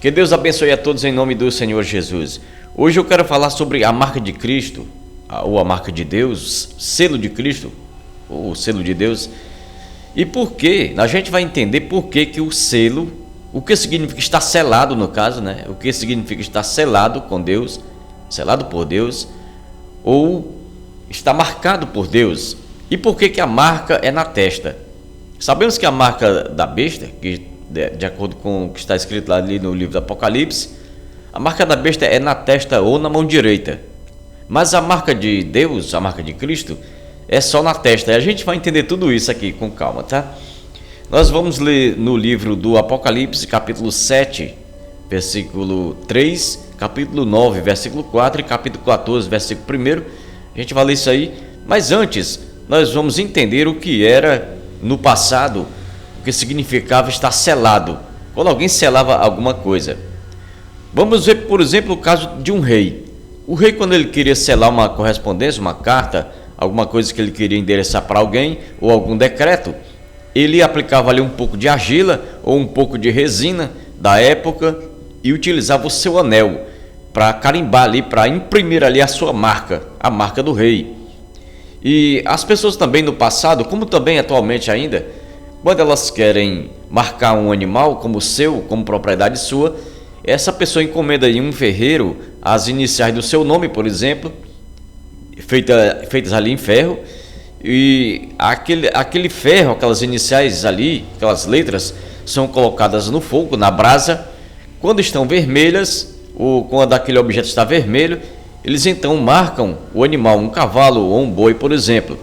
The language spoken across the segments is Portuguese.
Que Deus abençoe a todos em nome do Senhor Jesus. Hoje eu quero falar sobre a marca de Cristo, ou a marca de Deus, selo de Cristo, ou selo de Deus. E por quê? A gente vai entender por que que o selo, o que significa estar selado no caso, né? O que significa estar selado com Deus, selado por Deus, ou está marcado por Deus. E por que que a marca é na testa? Sabemos que a marca da besta, que de acordo com o que está escrito lá ali no livro do Apocalipse, a marca da besta é na testa ou na mão direita. Mas a marca de Deus, a marca de Cristo, é só na testa. E a gente vai entender tudo isso aqui com calma, tá? Nós vamos ler no livro do Apocalipse, capítulo 7, versículo 3, capítulo 9, versículo 4 e capítulo 14, versículo 1. A gente vai ler isso aí. Mas antes, nós vamos entender o que era no passado, o que significava estar selado, quando alguém selava alguma coisa. Vamos ver, por exemplo, o caso de um rei. O rei, quando ele queria selar uma correspondência, uma carta, alguma coisa que ele queria endereçar para alguém, ou algum decreto, ele aplicava ali um pouco de argila ou um pouco de resina da época e utilizava o seu anel para carimbar ali, para imprimir ali a sua marca, a marca do rei. E as pessoas também no passado, como também atualmente ainda, quando elas querem marcar um animal como seu, como propriedade sua, essa pessoa encomenda em um ferreiro as iniciais do seu nome, por exemplo, feitas ali em ferro, e aquele ferro, aquelas iniciais ali, aquelas letras, são colocadas no fogo, na brasa. Quando estão vermelhas, ou quando aquele objeto está vermelho, eles então marcam o animal, um cavalo ou um boi, por exemplo.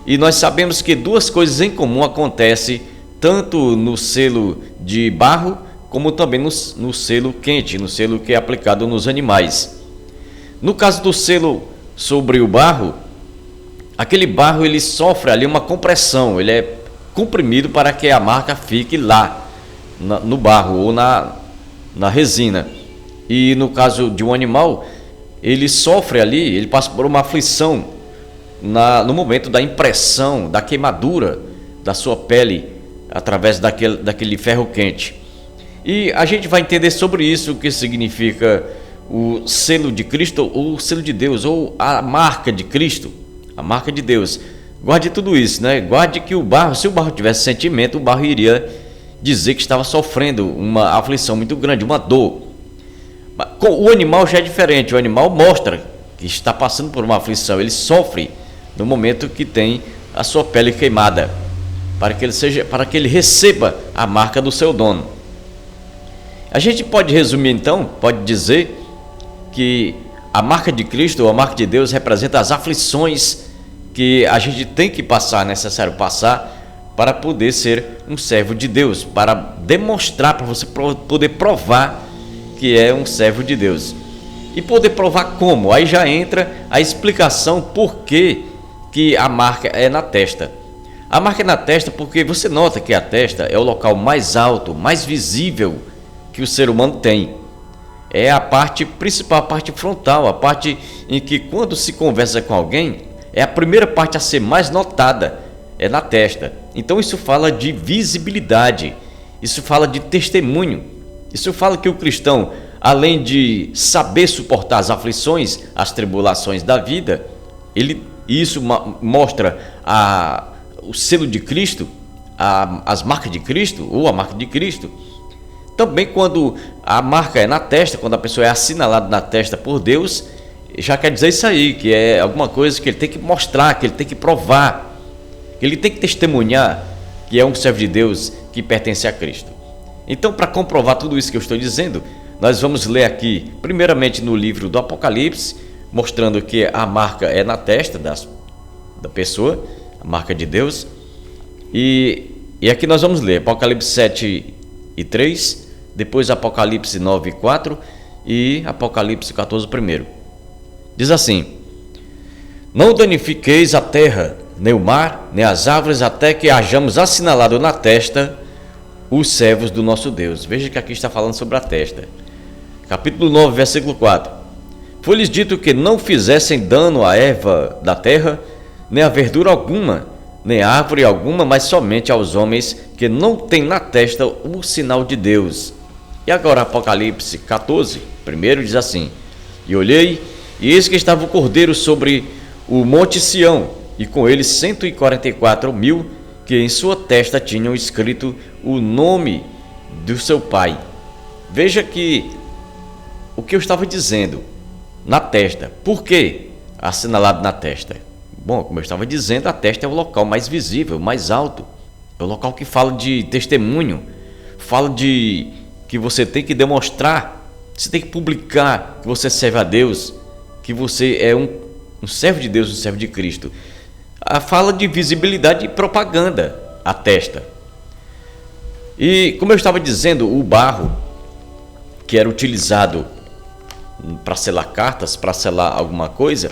E nós sabemos que duas coisas em comum acontecem tanto no selo de barro, como também no selo quente, no selo que é aplicado nos animais. No caso do selo sobre o barro, aquele barro ele sofre ali uma compressão, ele é comprimido para que a marca fique lá, no barro ou na resina. E no caso de um animal, ele sofre ali, ele passa por uma aflição no momento da impressão, da queimadura da sua pele através daquele ferro quente. E a gente vai entender sobre isso, o que significa o selo de Cristo, ou o selo de Deus, ou a marca de Cristo, a marca de Deus. Guarde tudo isso, né? Guarde que o barro, se o barro tivesse sentimento, o barro iria dizer que estava sofrendo uma aflição muito grande, uma dor. O animal já é diferente, o animal mostra que está passando por uma aflição, ele sofre no momento que tem a sua pele queimada, para que ele receba a marca do seu dono. A gente pode resumir então, pode dizer que a marca de Cristo, ou a marca de Deus, representa as aflições que a gente tem que passar, necessário passar, para poder ser um servo de Deus, para demonstrar, para você poder provar que é um servo de Deus. E poder provar como? Aí já entra a explicação por que a marca é na testa. A marca é na testa porque você nota que a testa é o local mais alto, mais visível que o ser humano tem. É a parte principal, a parte frontal, a parte em que quando se conversa com alguém, é a primeira parte a ser mais notada, é na testa. Então isso fala de visibilidade, isso fala de testemunho, isso fala que o cristão, além de saber suportar as aflições, as tribulações da vida, isso mostra o selo de Cristo, as marcas de Cristo, ou a marca de Cristo. Também quando a marca é na testa, quando a pessoa é assinalada na testa por Deus, já quer dizer isso aí, que é alguma coisa que ele tem que mostrar, que ele tem que provar, que ele tem que testemunhar que é um servo de Deus que pertence a Cristo. Então, para comprovar tudo isso que eu estou dizendo, nós vamos ler aqui, primeiramente no livro do Apocalipse, mostrando que a marca é na testa da pessoa, a marca de Deus. E aqui nós vamos ler Apocalipse 7 e 3, depois Apocalipse 9 e 4 e Apocalipse 14 primeiro. Diz assim: não danifiqueis a terra, nem o mar, nem as árvores, até que hajamos assinalado na testa os servos do nosso Deus. Veja que aqui está falando sobre a testa. Capítulo 9, versículo 4. Foi-lhes dito que não fizessem dano à erva da terra, nem a verdura alguma, nem árvore alguma, mas somente aos homens que não têm na testa o sinal de Deus. E agora Apocalipse 14, primeiro diz assim: E olhei, e eis que estava o Cordeiro sobre o monte Sião, e com ele 144.000, que em sua testa tinham escrito o nome do seu Pai. Veja que o que eu estava dizendo, na testa. Por que assinalado na testa? Bom, como eu estava dizendo, a testa é o local mais visível, mais alto. É o local que fala de testemunho, fala de que você tem que demonstrar, você tem que publicar que você serve a Deus, que você é um servo de Deus, um servo de Cristo. A fala de visibilidade e propaganda, a testa. E como eu estava dizendo, o barro que era utilizado para selar cartas, para selar alguma coisa,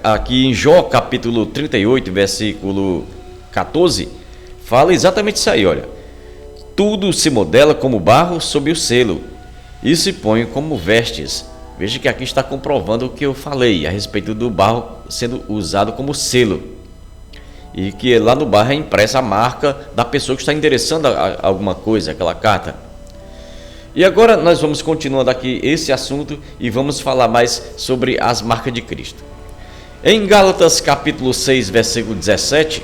aqui em Jó capítulo 38, versículo 14, fala exatamente isso aí, olha. Tudo se modela como barro sob o selo, e se põe como vestes. Veja que aqui está comprovando o que eu falei a respeito do barro sendo usado como selo. E que lá no barro é impressa a marca da pessoa que está endereçando alguma coisa, aquela carta. E agora nós vamos continuando aqui esse assunto e vamos falar mais sobre as marcas de Cristo. Em Gálatas capítulo 6, versículo 17,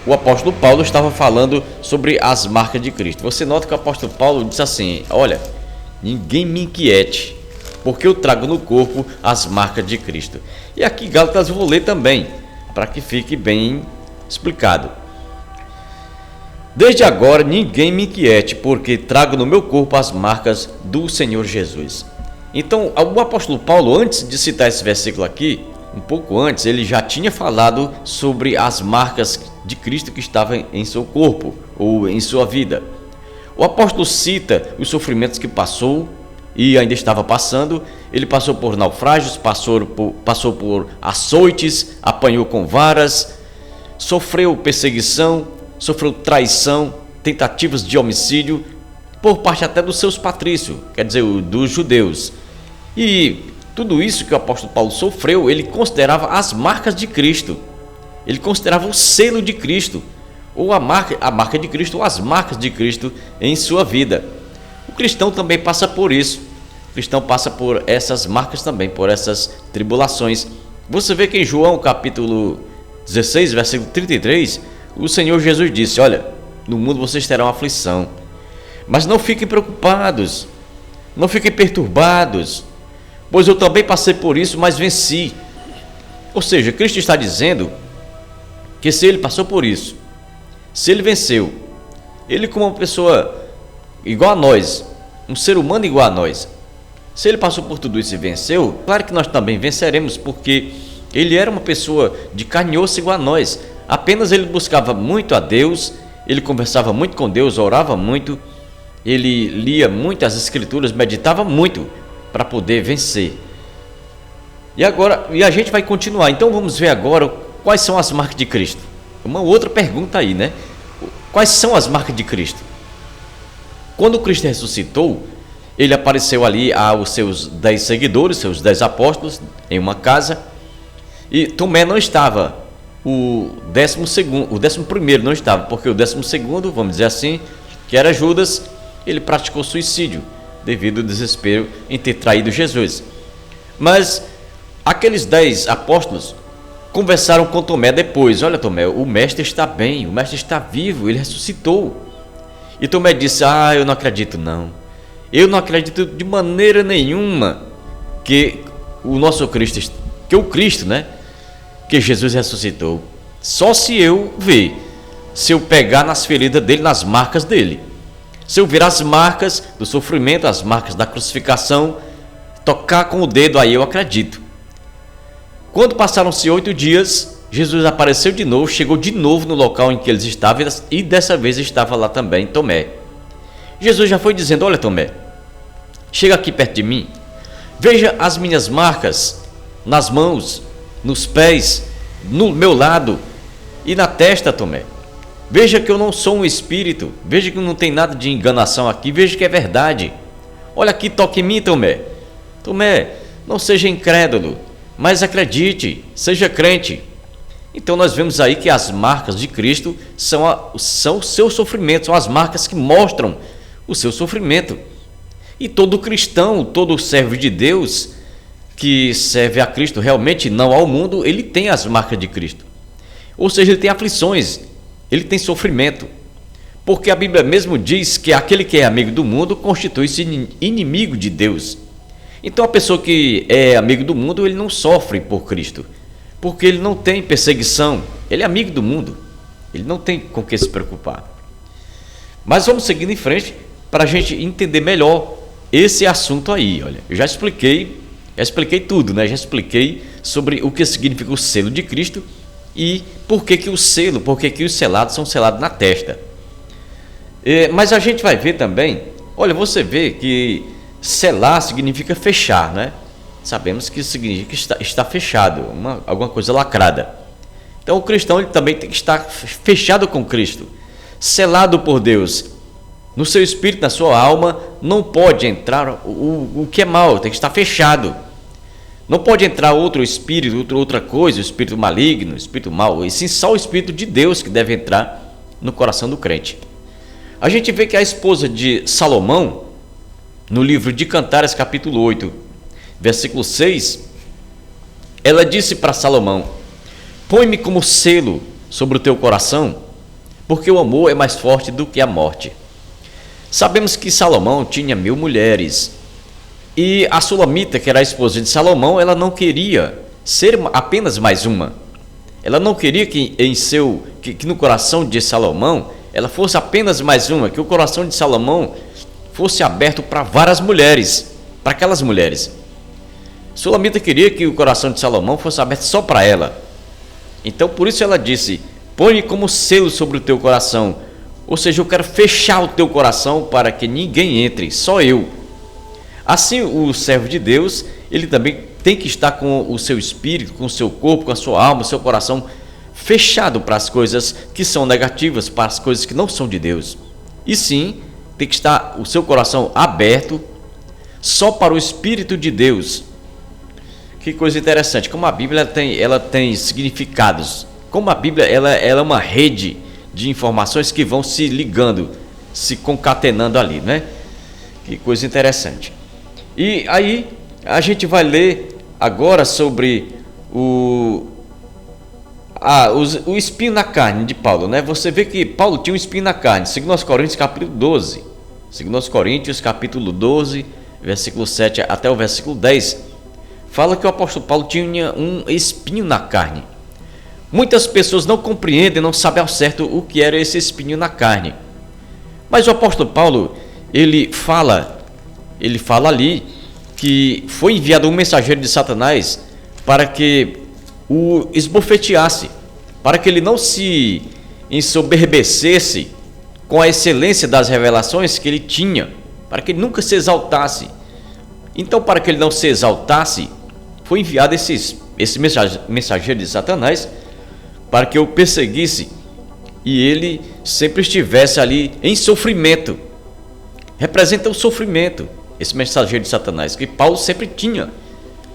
o apóstolo Paulo estava falando sobre as marcas de Cristo. Você nota que o apóstolo Paulo disse assim: olha, ninguém me inquiete, porque eu trago no corpo as marcas de Cristo. E aqui Gálatas eu vou ler também, para que fique bem explicado. Desde agora ninguém me inquiete, porque trago no meu corpo as marcas do Senhor Jesus. Então, o apóstolo Paulo, antes de citar esse versículo aqui, um pouco antes, ele já tinha falado sobre as marcas de Cristo que estavam em seu corpo ou em sua vida. O apóstolo cita os sofrimentos que passou e ainda estava passando. Ele passou por naufrágios, passou por açoites, apanhou com varas, sofreu perseguição, sofreu traição, tentativas de homicídio, por parte até dos seus patrícios, quer dizer, dos judeus. E tudo isso que o apóstolo Paulo sofreu, ele considerava as marcas de Cristo. Ele considerava o selo de Cristo, ou a marca de Cristo, ou as marcas de Cristo em sua vida. O cristão também passa por isso. O cristão passa por essas marcas também, por essas tribulações. Você vê que em João capítulo 16, versículo 33, o Senhor Jesus disse: olha, no mundo vocês terão aflição, mas não fiquem preocupados, não fiquem perturbados, pois eu também passei por isso, mas venci. Ou seja, Cristo está dizendo que se ele passou por isso, se ele venceu, ele como uma pessoa igual a nós, um ser humano igual a nós, se ele passou por tudo isso e venceu, claro que nós também venceremos, porque ele era uma pessoa de carne e osso igual a nós. Apenas ele buscava muito a Deus, ele conversava muito com Deus, orava muito, ele lia muito as Escrituras, meditava muito para poder vencer. E a gente vai continuar. Então vamos ver agora quais são as marcas de Cristo. Uma outra pergunta aí, né? Quais são as marcas de Cristo? Quando Cristo ressuscitou, ele apareceu ali aos seus 10 seguidores, seus 10 apóstolos, em uma casa, e Tomé não estava. O 11º não estava, porque o 12º, vamos dizer assim, que era Judas, ele praticou suicídio devido ao desespero em ter traído Jesus. Mas aqueles 10 apóstolos conversaram com Tomé depois: olha, Tomé, o mestre está bem, o mestre está vivo, ele ressuscitou. E Tomé disse: eu não acredito não, eu não acredito de maneira nenhuma que o nosso Cristo, que o Cristo, né, que Jesus ressuscitou, só se eu ver, se eu pegar nas feridas dele, nas marcas dele, se eu ver as marcas do sofrimento, as marcas da crucificação, tocar com o dedo, aí eu acredito. Quando passaram-se 8 dias, Jesus apareceu de novo, chegou de novo no local em que eles estavam, e dessa vez estava lá também Tomé. Jesus já foi dizendo: olha, Tomé, chega aqui perto de mim, veja as minhas marcas nas mãos, nos pés, no meu lado e na testa, Tomé. Veja que eu não sou um espírito, veja que não tem nada de enganação aqui, veja que é verdade. Olha aqui, toque em mim, Tomé. Tomé, não seja incrédulo, mas acredite, seja crente. Então nós vemos aí que as marcas de Cristo são os seus sofrimentos, são as marcas que mostram o seu sofrimento. E todo cristão, todo servo de Deus que serve a Cristo realmente, não ao mundo, ele tem as marcas de Cristo. Ou seja, ele tem aflições, ele tem sofrimento. Porque a Bíblia mesmo diz que aquele que é amigo do mundo constitui-se inimigo de Deus. Então a pessoa que é amigo do mundo, ele não sofre por Cristo, porque ele não tem perseguição, ele é amigo do mundo, ele não tem com que se preocupar. Mas vamos seguindo em frente para a gente entender melhor esse assunto aí. Olha, eu já expliquei tudo, né? Já expliquei sobre o que significa o selo de Cristo e por que o selo, por que os selados são selados na testa. Mas a gente vai ver também, olha, você vê que selar significa fechar, né? Sabemos que significa está fechado, alguma coisa lacrada. Então o cristão ele também tem que estar fechado com Cristo, selado por Deus. No seu espírito, na sua alma, não pode entrar o que é mal, tem que estar fechado. Não pode entrar outro espírito, outra coisa, o espírito maligno, o espírito mau, e sim só o Espírito de Deus que deve entrar no coração do crente. A gente vê que a esposa de Salomão, no livro de Cantares, capítulo 8, versículo 6, ela disse para Salomão: põe-me como selo sobre o teu coração, porque o amor é mais forte do que a morte. Sabemos que Salomão tinha 1000 mulheres, e a Sulamita, que era a esposa de Salomão, ela não queria ser apenas mais uma. Ela não queria que no coração de Salomão ela fosse apenas mais uma, que o coração de Salomão fosse aberto para várias mulheres, para aquelas mulheres. Sulamita queria que o coração de Salomão fosse aberto só para ela. Então por isso ela disse: põe como selo sobre o teu coração, ou seja, eu quero fechar o teu coração para que ninguém entre, só eu. Assim o servo de Deus, ele também tem que estar com o seu espírito, com o seu corpo, com a sua alma, o seu coração fechado para as coisas que são negativas, para as coisas que não são de Deus. E sim, tem que estar o seu coração aberto só para o Espírito de Deus. Que coisa interessante, como a Bíblia ela tem significados, como a Bíblia ela é uma rede de informações que vão se ligando, se concatenando ali, né? Que coisa interessante. E aí a gente vai ler agora sobre o espinho na carne de Paulo, né? Você vê que Paulo tinha um espinho na carne, segundo aos Coríntios capítulo 12. Segundo aos Coríntios capítulo 12, versículo 7 até o versículo 10, fala que o apóstolo Paulo tinha um espinho na carne. Muitas pessoas não compreendem, não sabem ao certo o que era esse espinho na carne. Mas o apóstolo Paulo, ele fala ali que foi enviado um mensageiro de Satanás para que o esbofeteasse, para que ele não se ensoberbecesse com a excelência das revelações que ele tinha, para que ele nunca se exaltasse. Então, para que ele não se exaltasse, foi enviado esse mensageiro de Satanás para que o perseguisse e ele sempre estivesse ali em sofrimento. Representa o sofrimento, esse mensageiro de Satanás, que Paulo sempre tinha,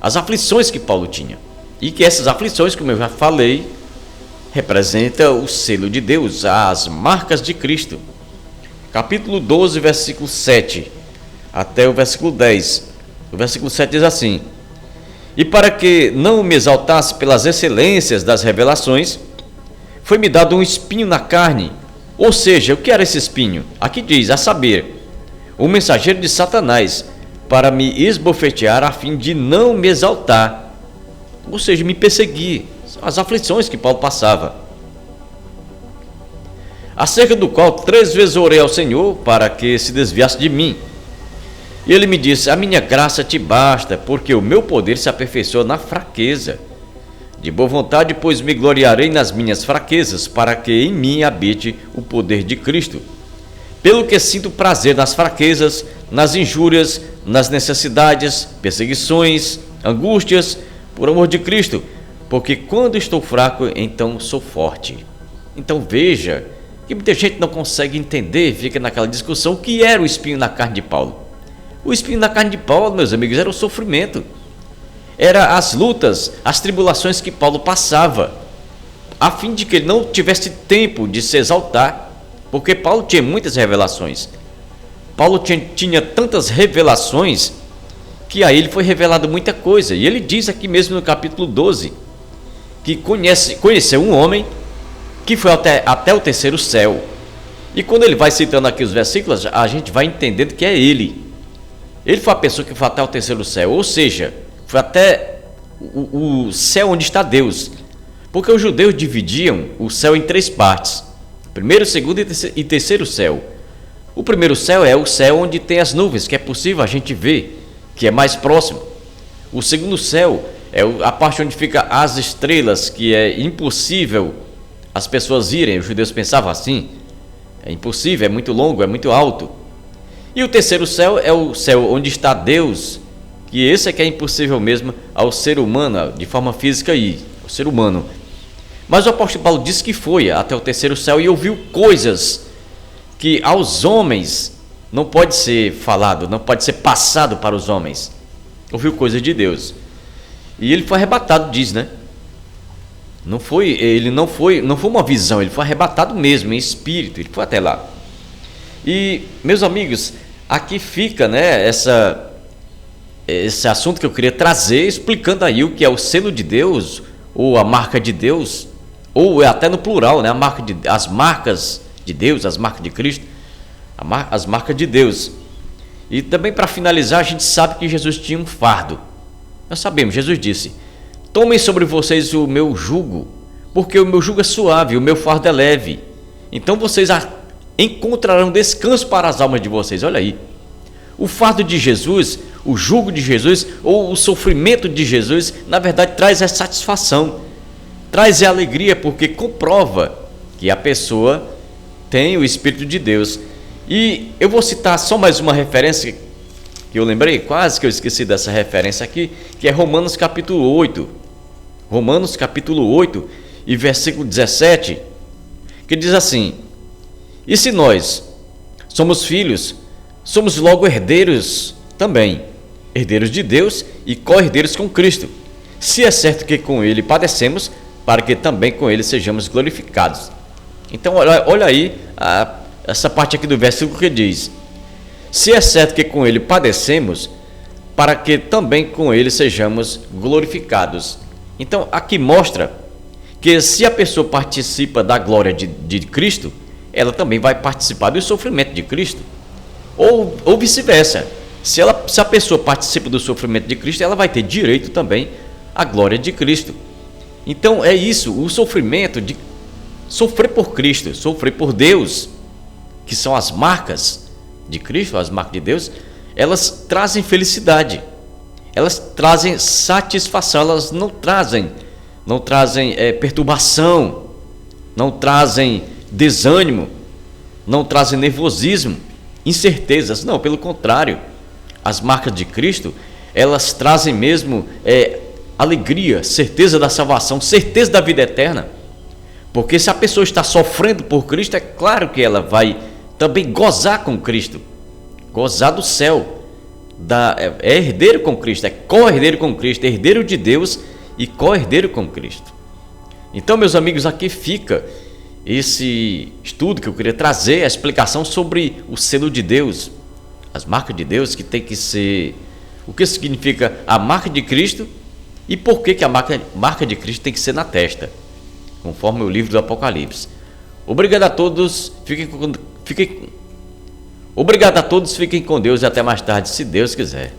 as aflições que Paulo tinha. E que essas aflições, como eu já falei, representam o selo de Deus, as marcas de Cristo. Capítulo 12, versículo 7 até o versículo 10. O versículo 7 diz assim: e para que não me exaltasse pelas excelências das revelações, foi-me dado um espinho na carne. Ou seja, o que era esse espinho? Aqui diz, a saber, o mensageiro de Satanás, para me esbofetear a fim de não me exaltar. Ou seja, me perseguir. As aflições que Paulo passava. Acerca do qual 3 vezes orei ao Senhor para que se desviasse de mim. E ele me disse: a minha graça te basta, porque o meu poder se aperfeiçoa na fraqueza. De boa vontade, pois me gloriarei nas minhas fraquezas, para que em mim habite o poder de Cristo. Pelo que sinto prazer nas fraquezas, nas injúrias, nas necessidades, perseguições, angústias, por amor de Cristo, porque quando estou fraco, então sou forte. Então veja que muita gente não consegue entender, fica naquela discussão, o que era o espinho na carne de Paulo. O espinho na carne de Paulo, meus amigos, era o sofrimento. Era as lutas, as tribulações que Paulo passava, a fim de que ele não tivesse tempo de se exaltar, porque Paulo tinha muitas revelações. Paulo tinha tantas revelações que a ele foi revelado muita coisa. E ele diz aqui mesmo no capítulo 12 que conheceu um homem que foi até o terceiro céu. E quando ele vai citando aqui os versículos, a gente vai entendendo que é ele. Ele foi a pessoa que foi até o terceiro céu, ou seja, foi até o céu onde está Deus. Porque os judeus dividiam o céu em três partes: primeiro, segundo e terceiro céu. O primeiro céu é o céu onde tem as nuvens, que é possível a gente ver, que é mais próximo. O segundo céu é a parte onde ficam as estrelas, que é impossível as pessoas irem. Os judeus pensavam assim: é impossível, é muito longo, é muito alto. E o terceiro céu é o céu onde está Deus, que esse é que é impossível mesmo ao ser humano, de forma física ir, ao ser humano. Mas o apóstolo Paulo disse que foi até o terceiro céu e ouviu coisas que aos homens não pode ser falado, não pode ser passado para os homens. Ouviu coisas de Deus. E ele foi arrebatado, diz, né? Não foi uma visão, ele foi arrebatado mesmo, em espírito, ele foi até lá. E, meus amigos, aqui fica, né, esse assunto que eu queria trazer, explicando aí o que é o selo de Deus, ou a marca de Deus, ou até no plural, né, as marcas de Deus, as marcas de Cristo, as marcas de Deus. E também, para finalizar, a gente sabe que Jesus tinha um fardo. Nós sabemos, Jesus disse: tomem sobre vocês o meu jugo, porque o meu jugo é suave, o meu fardo é leve. Então vocês encontrarão descanso para as almas de vocês. Olha aí, o fardo de Jesus, o jugo de Jesus, ou o sofrimento de Jesus, na verdade traz a satisfação, traz a alegria, porque comprova que a pessoa tem o Espírito de Deus. E eu vou citar só mais uma referência que eu lembrei, quase que eu esqueci dessa referência aqui, que é Romanos capítulo 8. Romanos capítulo 8 e versículo 17, que diz assim: e se nós somos filhos, somos logo herdeiros também, herdeiros de Deus e co-herdeiros com Cristo, se é certo que com Ele padecemos, para que também com Ele sejamos glorificados. Então olha aí essa parte aqui do versículo que diz: se é certo que com Ele padecemos, para que também com Ele sejamos glorificados. Então aqui mostra que se a pessoa participa da glória de Cristo, ela também vai participar do sofrimento de Cristo, ou vice-versa. Se a pessoa participa do sofrimento de Cristo, ela vai ter direito também à glória de Cristo. Então é isso, o sofrimento de sofrer por Cristo, sofrer por Deus, que são as marcas de Cristo, as marcas de Deus, elas trazem felicidade, elas trazem satisfação, elas não trazem perturbação, não trazem desânimo, não trazem nervosismo, incertezas. Não, pelo contrário, as marcas de Cristo, elas trazem mesmo alegria, certeza da salvação, certeza da vida eterna. Porque se a pessoa está sofrendo por Cristo, é claro que ela vai também gozar com Cristo, gozar do céu, é herdeiro com Cristo, é co-herdeiro com Cristo, herdeiro de Deus e co-herdeiro com Cristo. Então, meus amigos, aqui fica esse estudo que eu queria trazer, a explicação sobre o selo de Deus, as marcas de Deus, que tem que ser, o que significa a marca de Cristo e por que a marca de Cristo tem que ser na testa, conforme o livro do Apocalipse. Obrigado a todos, fiquem com Deus e até mais tarde, se Deus quiser.